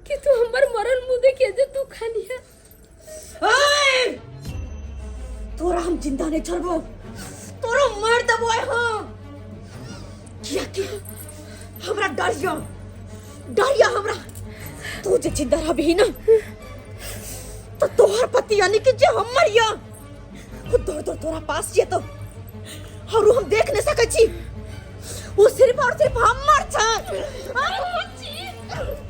[SPEAKER 4] कि तू हमर मरल मुंह देखे जे तू खानिया।
[SPEAKER 1] तोरा हम जिंदा नहीं छोड़बो, तोरा मार देबो हम। किया कि हमरा डरिया हमरा। तू जे जिंदा रहबी ना तो तोहर पति यानी कि जे हमर या वो दो तोरा पास ये तो और वो हम देख नहीं सकै छी। वो सिर्फ और सिर्फ हमर छ।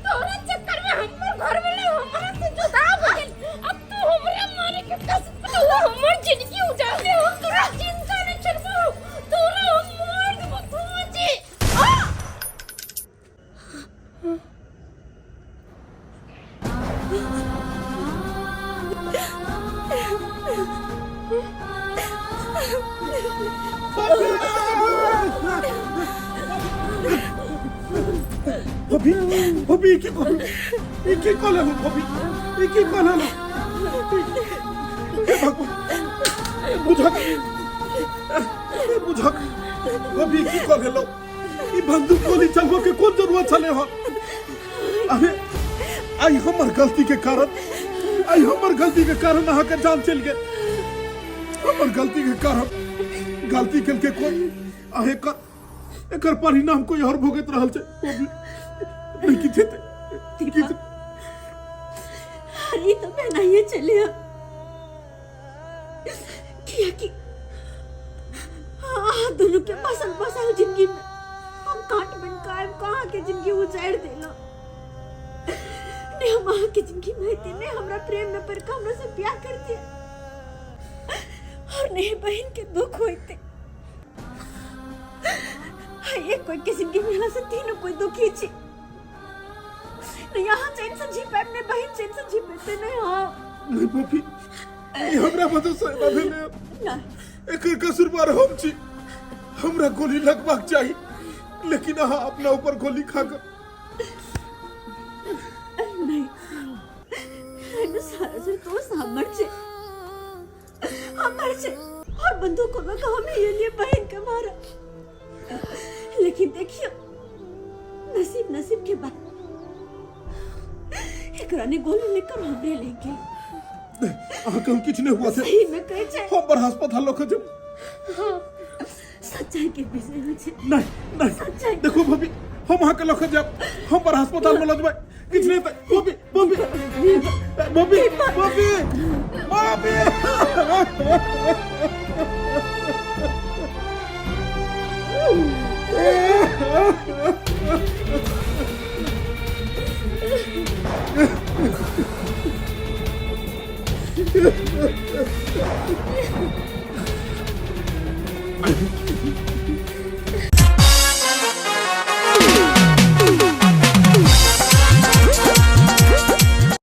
[SPEAKER 1] तोरा चक्कर में हमर घर में हमरा से जुदा हो गेल। अब तू हमरे मारे के कसम तू हमर जिंदगी उजाड़ दे। हम तोरा चिंता नहीं छोड़बो, तोरा हम मार देबो। तू जी
[SPEAKER 2] Bobby, Bobby, iki kole lo, Bobby, iki kole lo. बुझक, Bobby iki kole lo. ई बंदूक गोली चलबो के कौन जरूरत छले हो? अरे आई हमर गलती के कारण अहाँ के जान चल गए। हमर गलती के कारण गलती कल के कोई आहे एकर परिणाम कोई और भोगत रहल छै। नहीं की थे
[SPEAKER 1] अरे तो मैं नहीं चले किया कि दोनों के फसल जिंदगी में हम काट बन कायम कहाँ के जिंदगी उजाड़ देला ने हम आहा के जिंदगी में थे ने हमरा प्रेम में पर हमरा से प्यार कर दिया और ने बहन के दुख होते ये कोई के जिंदगी में से तीनों कोई दुखी छी नहीं यहाँ चैन से जी पाए ने बहन चैन से जी पाते नहीं। हाँ
[SPEAKER 2] नहीं पोपी ये हमरा वजह से ना भेले
[SPEAKER 1] ना
[SPEAKER 2] एकर कसूरवार हम छी। हमरा गोली लगबाक चाहिए लेकिन अहाँ अपना ऊपर गोली खा कर
[SPEAKER 1] नहीं मैं सारा से तो हमर छे और बंदूकों में काम ये लिए बहन के मारा लेकिन देखियो नसीब के बाद एकरा ने गोली लेकर हमरे ले गए।
[SPEAKER 2] अहाँ कहूँ किछ नहीं हुआ
[SPEAKER 1] सही में कहे छे
[SPEAKER 2] हम पर अस्पताल लोग जब
[SPEAKER 1] सच्चाई के विषय में छे
[SPEAKER 2] नहीं
[SPEAKER 1] सच्चाई
[SPEAKER 2] देखो भाभी हम अहाँ के लोग जब हम पर अस्पताल में लजबे किछ नहीं भाभी